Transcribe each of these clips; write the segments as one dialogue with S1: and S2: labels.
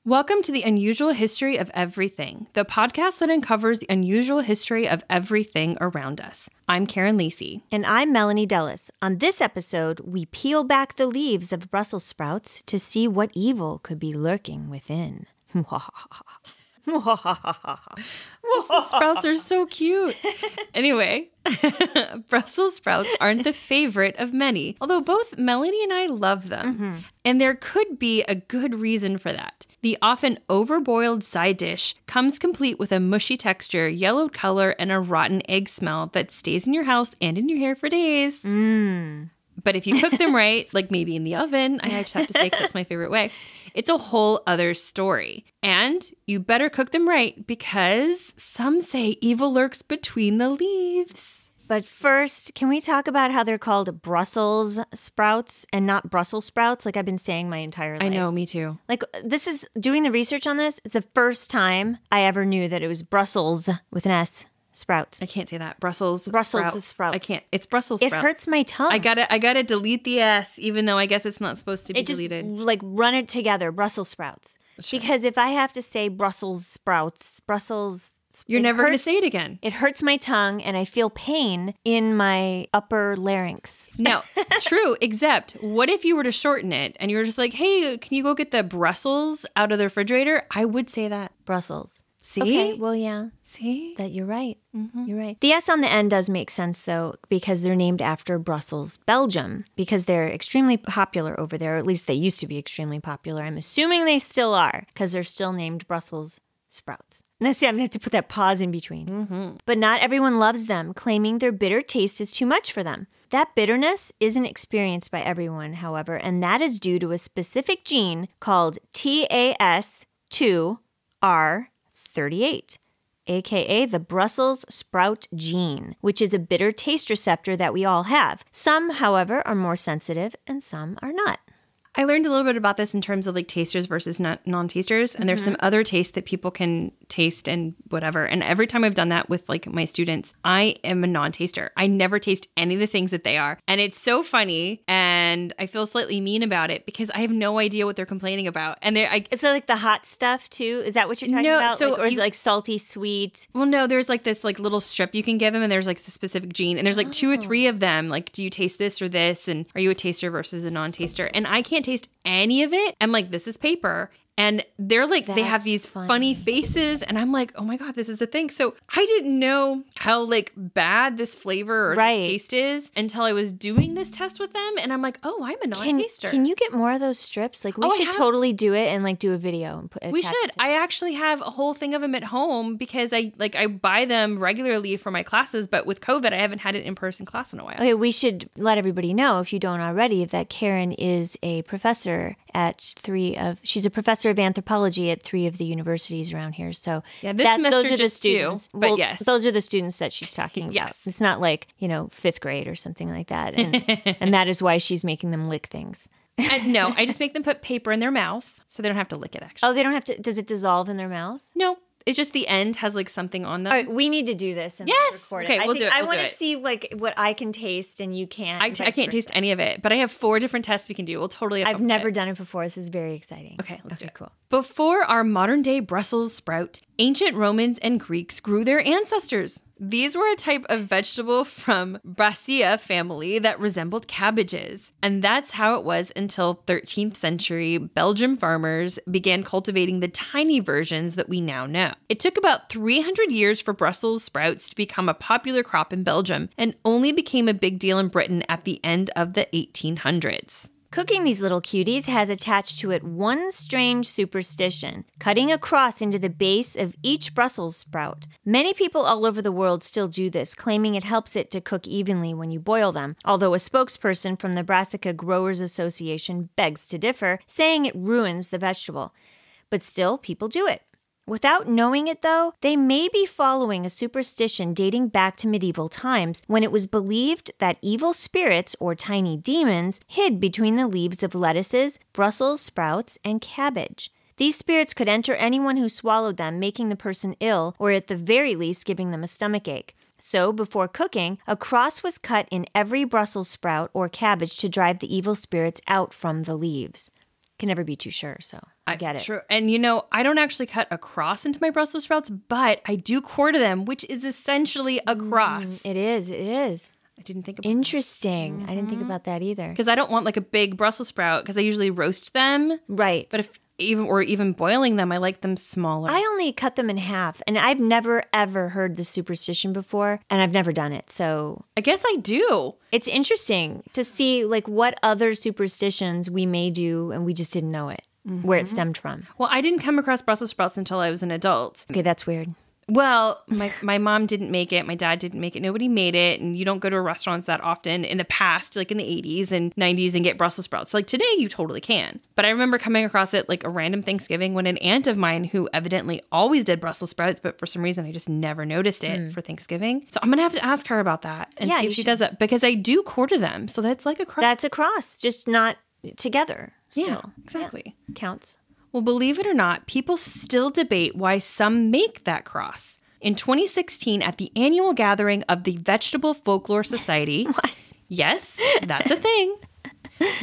S1: Welcome to the Unusual History of Everything, the podcast that uncovers the unusual history of everything around us. I'm Karen Lacey.
S2: And I'm Melanie Dellis. On this episode, we peel back the leaves of Brussels sprouts to see what evil could be lurking within.
S1: Brussels sprouts are so cute. Anyway, Brussels sprouts aren't the favorite of many, although both Melanie and I love them. Mm-hmm. And there could be a good reason for that. The often overboiled side dish comes complete with a mushy texture, yellow color, and a rotten egg smell that stays in your house and in your hair for days. But if you cook them right, like maybe in the oven, I just have to say that's my favorite way, it's a whole other story. And you better cook them right because some say evil lurks between the leaves.
S2: But first, can we talk about how they're called Brussels sprouts and not Brussels sprouts, like I've been saying my entire life?
S1: I know, me too.
S2: Like, this is, doing the research on this, it's the first time I ever knew that it was Brussels with an S. Sprouts.
S1: I can't say that. Brussels
S2: sprouts.
S1: I can't. It's Brussels sprouts.
S2: It hurts my tongue.
S1: I gotta delete the S, even though I guess it's not supposed to be deleted.
S2: Just, like, run it together, Brussels sprouts. Sure. Because if I have to say Brussels sprouts,
S1: you're never going to say it again.
S2: It hurts my tongue, and I feel pain in my upper larynx.
S1: No, true, except what if you were to shorten it, and you were just like, hey, can you go get the Brussels out of the refrigerator? I would say that.
S2: Brussels.
S1: See?
S2: Okay, well, yeah.
S1: See?
S2: That you're right. Mm-hmm. You're right. The S on the end does make sense, though, because they're named after Brussels, Belgium, because they're extremely popular over there, or at least they used to be extremely popular. I'm assuming they still are, because they're still named Brussels sprouts. Now, see, I'm going to have to put that pause in between. Mm-hmm. But not everyone loves them, claiming their bitter taste is too much for them. That bitterness isn't experienced by everyone, however, and that is due to a specific gene called TAS2R38, aka the Brussels sprout gene, which is a bitter taste receptor that we all have. Some, however, are more sensitive and some are not.
S1: I learned a little bit about this in terms of like tasters versus non-tasters. And there's some other tastes that people can taste and whatever. And every time I've done that with like my students, I am a non-taster. I never taste any of the things that they are. And it's so funny. And I feel slightly mean about it because I have no idea what they're complaining about. And
S2: it's like the hot stuff too. Is that what you're talking about?
S1: So
S2: or is it like salty, sweet?
S1: Well, no, there's like this like little strip you can give them. And there's like the specific gene. And there's like 2 or 3 of them. Like, do you taste this or this? And are you a taster versus a non-taster? And I can't taste any of it. I'm like, this is paper. And they're like, they have these funny faces. And I'm like, oh my God, this is a thing. So I didn't know how like bad this flavor or this taste is until I was doing this test with them. And I'm like, oh, I'm a non-taster.
S2: Can you get more of those strips? Like we should totally do it and like do a video and put it.
S1: We should. I actually have a whole thing of them at home because I buy them regularly for my classes. But with COVID, I haven't had an in-person class in a while.
S2: Okay, we should let everybody know, if you don't already, that Karen is a professor at she's a professor of anthropology at 3 of the universities around here. So
S1: yeah, those are the students. But yes,
S2: those are the students that she's talking about.
S1: Yes.
S2: It's not like, 5th grade or something like that. And, and that is why she's making them lick things.
S1: No, I just make them put paper in their mouth so they don't have to lick it, actually.
S2: Oh, they don't have to. Does it dissolve in their mouth?
S1: No. It's just the end has like something on them.
S2: All right, we need to do this and record it.
S1: Okay, we'll do it.
S2: I want to see like what I can taste and you can't.
S1: I can't taste any of it, but I have 4 different tests we can do. We'll totally.
S2: I've never done it before. This is very exciting.
S1: Okay, let's do it. Cool. Before our modern day Brussels sprout, ancient Romans and Greeks grew their ancestors. These were a type of vegetable from Brassica family that resembled cabbages. And that's how it was until 13th century Belgian farmers began cultivating the tiny versions that we now know. It took about 300 years for Brussels sprouts to become a popular crop in Belgium and only became a big deal in Britain at the end of the 1800s.
S2: Cooking these little cuties has attached to it one strange superstition, cutting a cross into the base of each Brussels sprout. Many people all over the world still do this, claiming it helps it to cook evenly when you boil them, although a spokesperson from the Brassica Growers Association begs to differ, saying it ruins the vegetable. But still, people do it. Without knowing it, though, they may be following a superstition dating back to medieval times when it was believed that evil spirits, or tiny demons, hid between the leaves of lettuces, Brussels sprouts, and cabbage. These spirits could enter anyone who swallowed them, making the person ill, or at the very least giving them a stomachache. So before cooking, a cross was cut in every Brussels sprout or cabbage to drive the evil spirits out from the leaves. Can never be too sure, so I get it.
S1: True. And I don't actually cut a cross into my Brussels sprouts, but I do quarter them, which is essentially a cross.
S2: It is.
S1: I didn't think about
S2: Interesting. Mm-hmm. I didn't think about that either.
S1: Because I don't want like a big Brussels sprout because I usually roast them.
S2: Right.
S1: But even boiling them, I like them smaller.
S2: I only cut them in half, and I've never, ever heard the superstition before, and I've never done it, so...
S1: I guess I do.
S2: It's interesting to see, like, what other superstitions we may do, and we just didn't know it, where it stemmed from.
S1: Well, I didn't come across Brussels sprouts until I was an adult.
S2: Okay, that's weird.
S1: Well, my mom didn't make it. My dad didn't make it. Nobody made it. And you don't go to restaurants that often in the past, like in the 80s and 90s, and get Brussels sprouts. Like today, you totally can. But I remember coming across it like a random Thanksgiving when an aunt of mine who evidently always did Brussels sprouts, but for some reason I just never noticed it for Thanksgiving. So I'm going to have to ask her about that and see if she does that. Because I do quarter them. So that's like a cross.
S2: That's a cross, just not together still.
S1: Yeah, exactly.
S2: Yeah, counts.
S1: Well, believe it or not, people still debate why some make that cross. In 2016, at the annual gathering of the Vegetable Folklore Society, yes, that's a thing,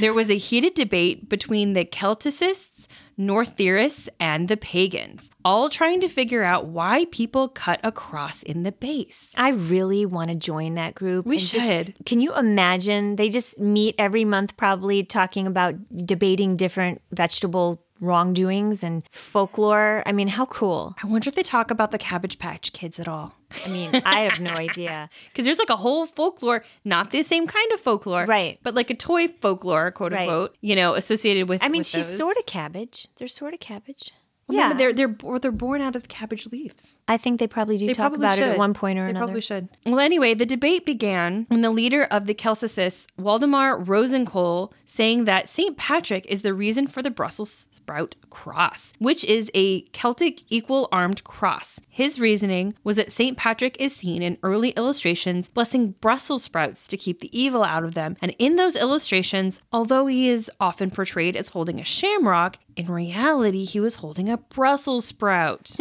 S1: there was a heated debate between the Celticists, Northerists, and the pagans, all trying to figure out why people cut a cross in the base.
S2: I really want to join that group.
S1: We should.
S2: Can you imagine? They just meet every month probably talking about debating different vegetable wrongdoings and folklore. I mean, how cool.
S1: I wonder if they talk about the Cabbage Patch Kids at all.
S2: I mean, I have no idea.
S1: Because there's like a whole folklore, not the same kind of folklore.
S2: Right.
S1: But like a toy folklore, quote unquote, associated with
S2: I mean,
S1: with
S2: she's
S1: those.
S2: sort of cabbage. They're sort of cabbage.
S1: Well, yeah. They're born out of the cabbage leaves.
S2: I think they probably do talk about it at one point or another.
S1: They probably should. Well, anyway, the debate began when the leader of the Celticists, Waldemar Rosenkohl, saying that St. Patrick is the reason for the Brussels sprout cross, which is a Celtic equal-armed cross. His reasoning was that St. Patrick is seen in early illustrations blessing Brussels sprouts to keep the evil out of them. And in those illustrations, although he is often portrayed as holding a shamrock, in reality, he was holding a Brussels sprout.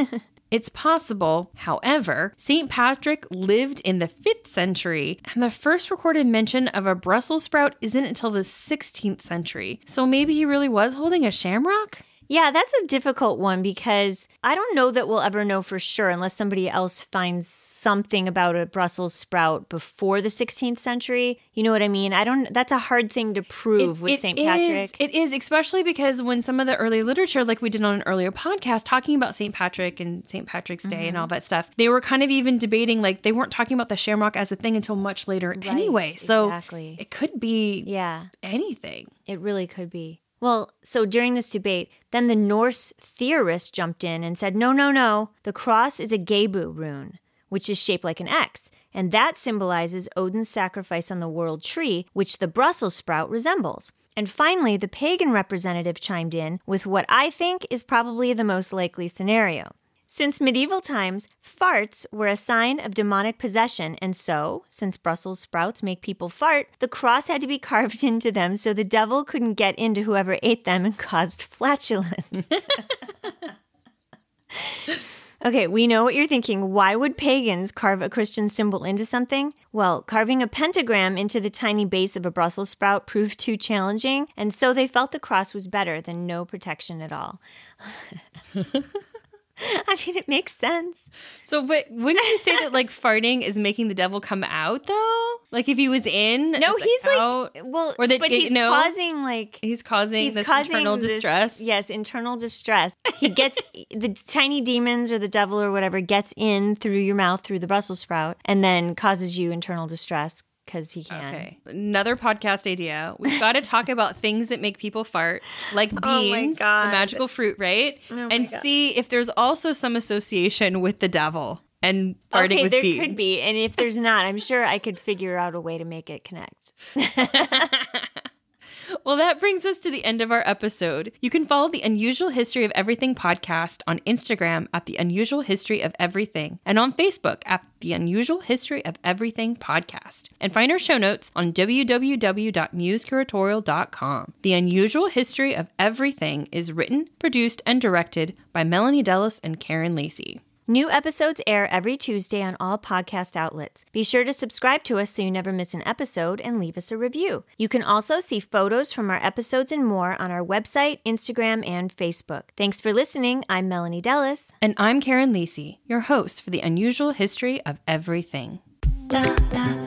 S1: It's possible, however, St. Patrick lived in the 5th century, and the first recorded mention of a Brussels sprout isn't until the 16th century. So maybe he really was holding a shamrock?
S2: Yeah, that's a difficult one because I don't know that we'll ever know for sure unless somebody else finds something about a Brussels sprout before the 16th century. You know what I mean? That's a hard thing to prove with St. Patrick.
S1: It is, especially because when some of the early literature, like we did on an earlier podcast, talking about St. Patrick and St. Patrick's Day and all that stuff, they were kind of even debating, like they weren't talking about the shamrock as a thing until much later anyway. So it could be anything.
S2: It really could be. Well, so during this debate, then the Norse theorist jumped in and said, no, the cross is a Gebu rune, which is shaped like an X, and that symbolizes Odin's sacrifice on the world tree, which the Brussels sprout resembles. And finally, the pagan representative chimed in with what I think is probably the most likely scenario. Since medieval times, farts were a sign of demonic possession, and so, since Brussels sprouts make people fart, the cross had to be carved into them so the devil couldn't get into whoever ate them and caused flatulence. Okay, we know what you're thinking. Why would pagans carve a Christian symbol into something? Well, carving a pentagram into the tiny base of a Brussels sprout proved too challenging, and so they felt the cross was better than no protection at all. I mean, it makes sense.
S1: So, but wouldn't you say that like farting is making the devil come out though? Like if he was in,
S2: no, he's
S1: out,
S2: like, well,
S1: or that,
S2: but he's causing like
S1: he's causing internal distress.
S2: Yes, internal distress. He gets the tiny demons or the devil or whatever gets in through your mouth through the Brussels sprout and then causes you internal distress. Because he can. Okay.
S1: Another podcast idea. We've got to talk about things that make people fart, like beans, the magical fruit, right? And see if there's also some association with the devil and farting with beans.
S2: Okay, there could be. And if there's not, I'm sure I could figure out a way to make it connect.
S1: Well, that brings us to the end of our episode. You can follow the Unusual History of Everything podcast on Instagram at The Unusual History of Everything and on Facebook at The Unusual History of Everything podcast. And find our show notes on www.musecuratorial.com. The Unusual History of Everything is written, produced, and directed by Melanie Dellis and Karen Lacey.
S2: New episodes air every Tuesday on all podcast outlets. Be sure to subscribe to us so you never miss an episode and leave us a review. You can also see photos from our episodes and more on our website, Instagram, and Facebook. Thanks for listening. I'm Melanie Dellis.
S1: And I'm Karen Lacey, your host for the unusual history of everything.
S3: Da, da.